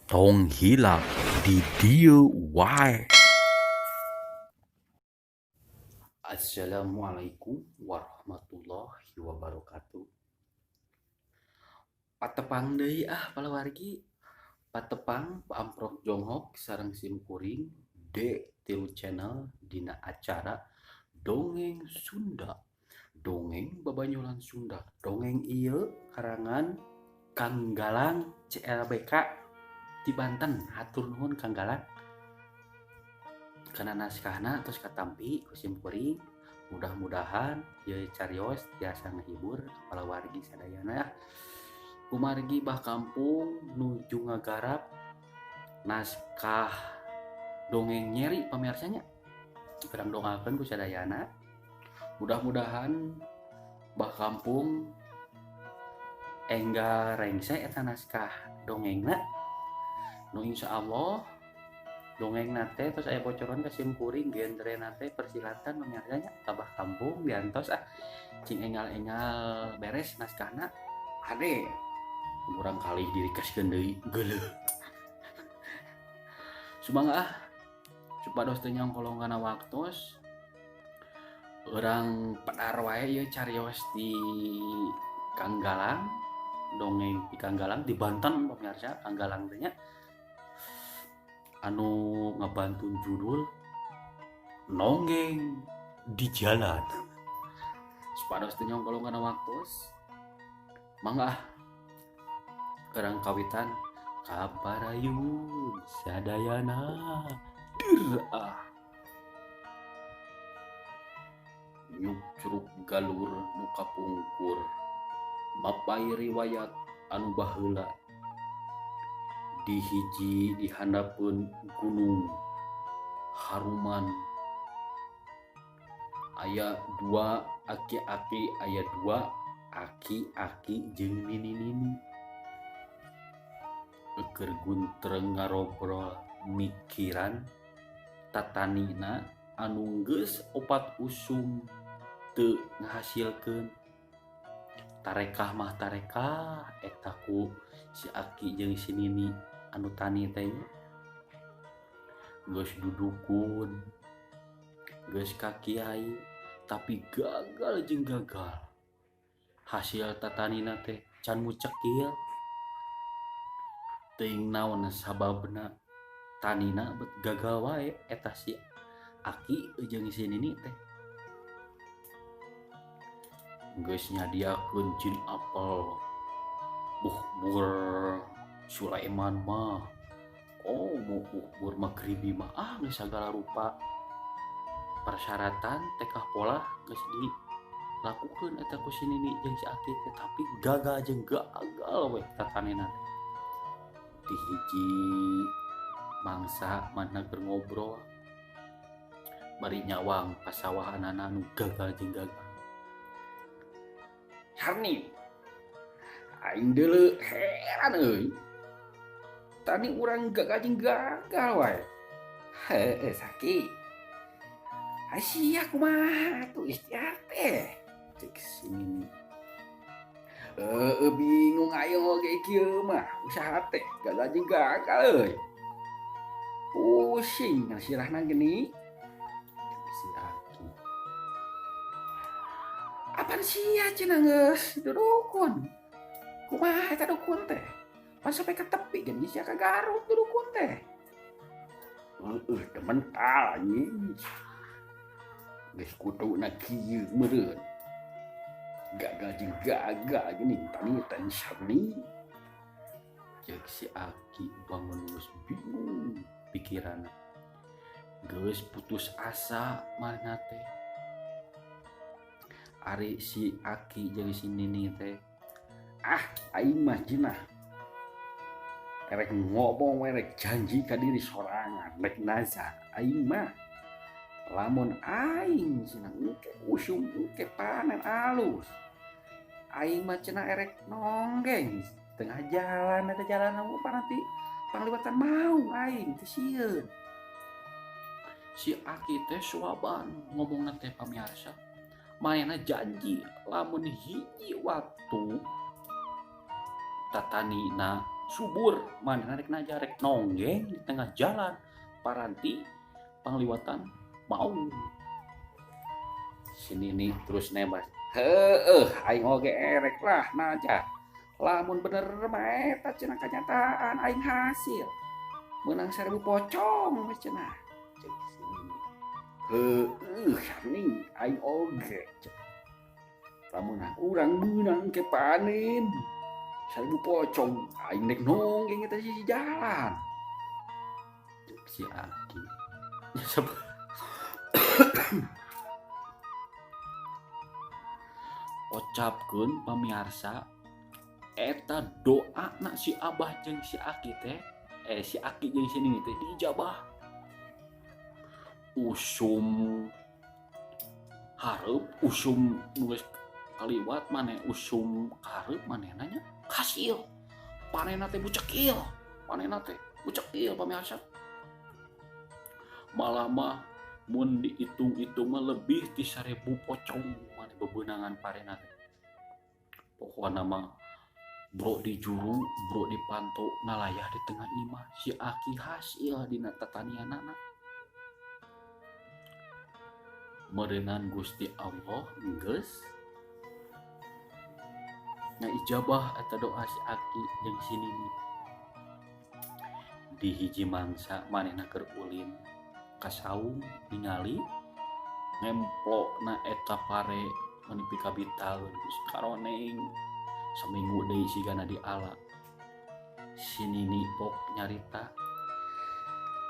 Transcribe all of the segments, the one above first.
tong hilang di dia wae. Assalamualaikum warahmatullahi wabarakatuh. Patepang deui palawargi. Patepang Amprok Jonghok sareng simkuring D3 channel dina acara Dongeng Sunda. Dongeng babanyulan Sunda. Dongeng ieu karangan Kang Galang CLBK di Banten. Hatur nuhun Kang Galang. Kana naskahna terus katampi ku simkuring. Mudah-mudahan ieu carios tiasa ngahibur kepala wargi sadayana. Kumargi bah kampung nuju ngagarap naskah dongeng nyeri pamirsanya. Kurang dongakeun ku sadayana. Mudah-mudahan bah kampung engga rengse eta naskah dongengna. Nu insyaallah dongeng nate terus aya bocoran ka simkuring genre nate persilatan pamirsanya ka bah kampung diantos cing engal-engal beres naskahna ade kurang kali diri kaskeun deui geuleuh. Sumangga supados teu nyongkolong kana waktos urang pedar wae ieu carios di Kang Galang, dongeng di Kang Galang di Banten pamirsa. Kang Galang teh nya anu ngabantun judul Nonggeng di Jalan. Supados teu nyongkolong kana waktos mangga urang kawitan kabarayun sadayana dirah nyuk curug galur nu kapungkur mapai riwayat anu baheula di hiji di handapeun gunung haruman aya dua aki-aki aya dua aki-aki jeung nini-nini keur guntreng ngarobrol mikiran tatanina anu geus 4 usum teu ngahasilkeun tarekah mah tarekah eta ku si Aki jeung si Nini anu tani teh nya geus dudukun geus ka kiai tapi gagal jeung gagal hasil tatanina teh can mucekil teuing naon sababna tanina bet gagal wae eta si Aki jeung si Nini teh geus nyadiakeun jin apel buhbur Sulaiman mah buhbur magribi mah geus sagala rupa persyaratan tekah pola geus dilakukeun eta ku si Nini jeung si Aki teh tapi gagal jeung gagal we tatanina teh. Di hiji mangsa mana keur ngobrol bari nyawang pasawahanana anu gagal jeung gagal. Harni aing deuleu heran euy. Tani urang gagal jeung gagal wae. Heuh Saki. Sia kumaha atuh istiar teh. Cek sini. Bingung ayo ge kieu mah usaha teh gagal jeung gagal euy. Pusing sirahna geni. Si Aki. Apaan sia cenah geus dudukun. Kumaha eta dukun teh? Pas sampai ke tepi geni sia ka Garut dudukun teh. Teu mental anjing. Geus kutuna kieu meureun. Gagal jeung gagal geuning tani teh Sarni. Ceuk si Aki bangun geus bingung pikiranna. Geus putus asa mana teh. Ari si Aki jeung si Nini teh aing mah cenah erek ngomong erek janji ka diri sorangan rek nazar aing mah lamun aing cenah engke usum engke panen alus aing mah cenah erek nonggeng tengah jalan eta jalan anu pananti pangliwatan mau aing teh sieun. Si Aki teh suaban ngomongna teh pamirsa maena janji lamun hiji waktu tatanina subur mana rek najarek nonggeng di tengah jalan paranti pangliwatan mau sini nih terus nebas aing oge erek lah naja lamun bener mah eta cenah kenyataan aing hasil menang 1000 pocong cenah cek sini nih aing oge lamun urang menang ke panen 1000 pocong aing nek nonggeng eta si jalan cek si Aki ocapkeun pamirsa eta doa na si Abah jeung si Aki teh si Aki jeung si Nini teh dijabah usum hareup usum nulis kaliwat maneh usum hareup manehna hasil panenna teh bucekil pamirsa malah mah mun diitung-itung mah lebih ti 1000 pocong maneh bebeunangan parena teh pokokna mah bro di juru bro di panto ngalayah di tengah imah si Aki hasil dina tatanianana merengan Gusti Allah geus na ijabah eta doa si Aki jeung si Nini di hiji mangsa manehna keur ulin ka saung ningali ngemplokna eta pare menipi kabitaeun geus karoneng seminggu deui sigana diala si Nini pok nyarita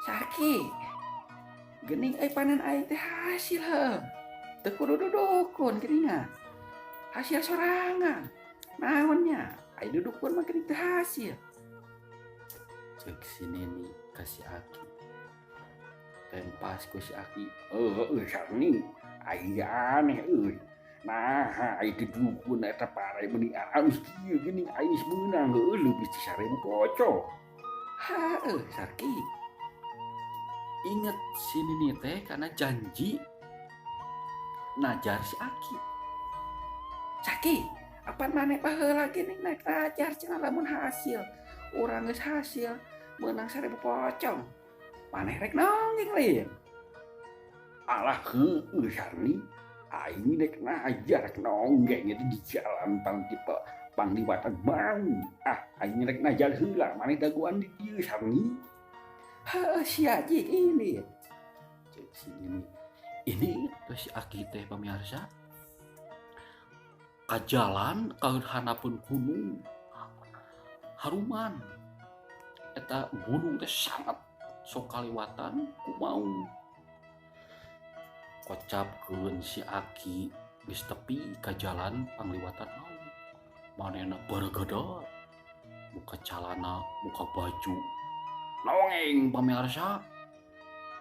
Saki geuning panen aing teh hasil heuh teu kudu dudukun geuningan hasil sorangan naonnya aing dudukun mah geuning teh hasil cek si Nini ka si Aki tempas ku si Aki sarni aing aneh nah aing dudukun eta pare meuni alus kieu geuning aing meunang leuwih ti 1000 pocong Saki inget si Nini teh karena janji najar si Aki Saki apa maneh baheula geuning naik najar cenah lamun hasil urang geus hasil meunang 1000 pocong maneh rek nonggeng lieu alah heueuh sarni aing rek najar rek nonggeng itu di jalan pangliwatan mau aing rek najar heula maneh daguan di dieu sarni si Aji ini cek si ini tuh si Aki teh pamirsa ka jalan ka hanapeun gunung haruman eta gunung teh sangat sok kaliwatan ku mau kocapkeun si Aki geus tepi ka jalan pangliwatan mau manehna beregedot buka calana buka baju nongeng pamirsa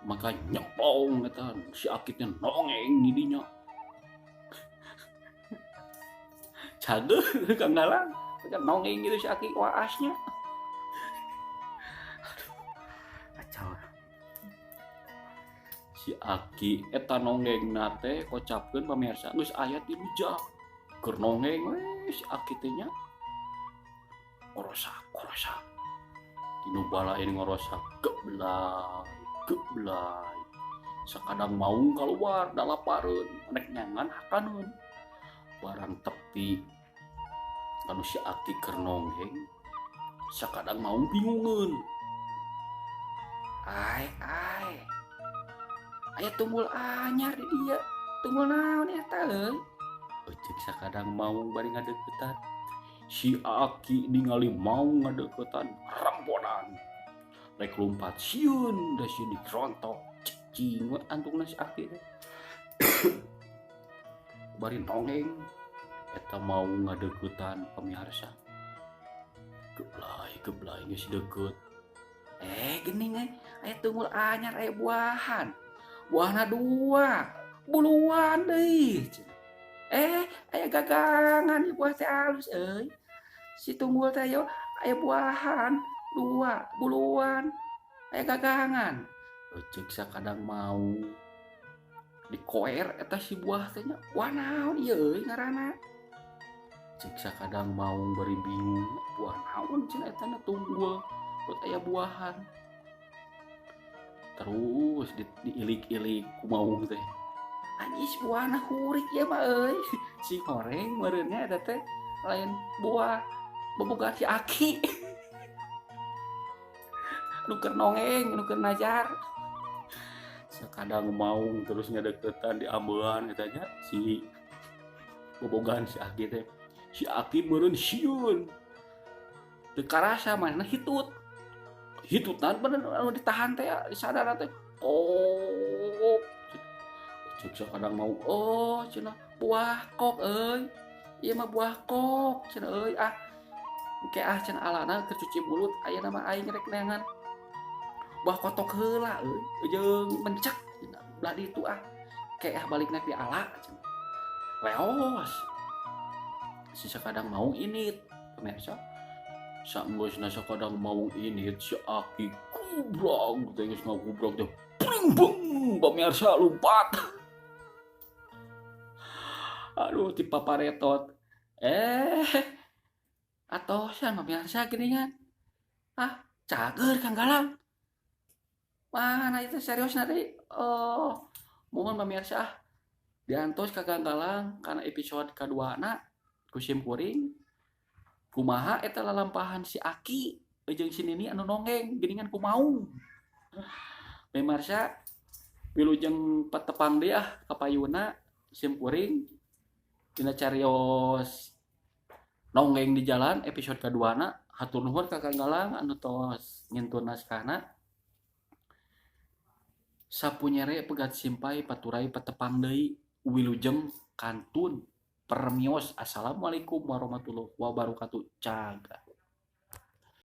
maka nyeplong eta si Aki teh nongeng di dinya cager kang ngalang kan nongeng gitu si Aki waasnya kacau si Aki eta nonggeng nate kocapkeun pamirsa geus aya di luja keur nongeng we si Aki teh nya ngorosak dinu balaeun ngorosak geblay sakadang maung kaluar da lapareun nek nyangan hakaneun barang tepi anu si Aki keur nonggeng sakadang maung bingungeun aya tunggul anyar di dieu tunggul naon eta euy cek sakadang maung bari ngadeukeutan si Aki ningali maung ngadeukeutan ramponan rek lompat sieun da sieun dikerontok cicing we antungna si Aki teh bari nongeng eta maung ngadeukeutan pamirsa geblay geus deukeut geuning aya tunggul anyar aya buahna 2 buluan deui aya gagangan di buah teh alus euy si tunggul teh yo aya buahan 2 buluan aya gagangan cek sakadang mau dikoer eta si buah teh nya buah naon ieu euy ngaranna cek sakadang mau beri bingung buah naon cenah eta na tunggul buat aya buahan terus diilik-ilik ku maung teh anjis buahna hurik ya mah euy si goreng meureunnya eta teh lain buah bobogan si Aki nu keur nongeng nu keur najar sakadang maung terus ngadeukeutan di ambean eta nya si bobogan si Aki teh si Aki meureun sieun teu karasa manehna hitutan bener anu ditahan teh disadar teh oh cek sakadang mau oh cenah buah kok euy ieu mah buah kok cenah euy engke cenah alana keur cuci mulut aya nama aing rek neangan buah kotok heula euy jeung mencek belah ditu kayak balik naik di ala cenah leos si sakadang mau init pemirsa saenggeusna sakadang mau init si Aki kubrag teh geus ngagubrag teh bring beng pemirsa lumpat aduh ti paparetot atosan pemirsa geuningan cager Kang Galang mana itu seriusna deui mohon pemirsa diantos ka Kang Galang kana episode kaduana ku sim kuring kumaha eta lalampahan si Aki jeung si Nini anu nongeng geuningan ku maung pemirsa wilujeng patepang deui kapayuna sim kuring dina carios nonggeng di jalan episode kaduana hatur nuhun ka Kang Galang anu tos ngintun naskahna sapunyere pegat simpai paturai patepang deui wilujeng kantun permios assalamualaikum warahmatullahi wabarakatuh caga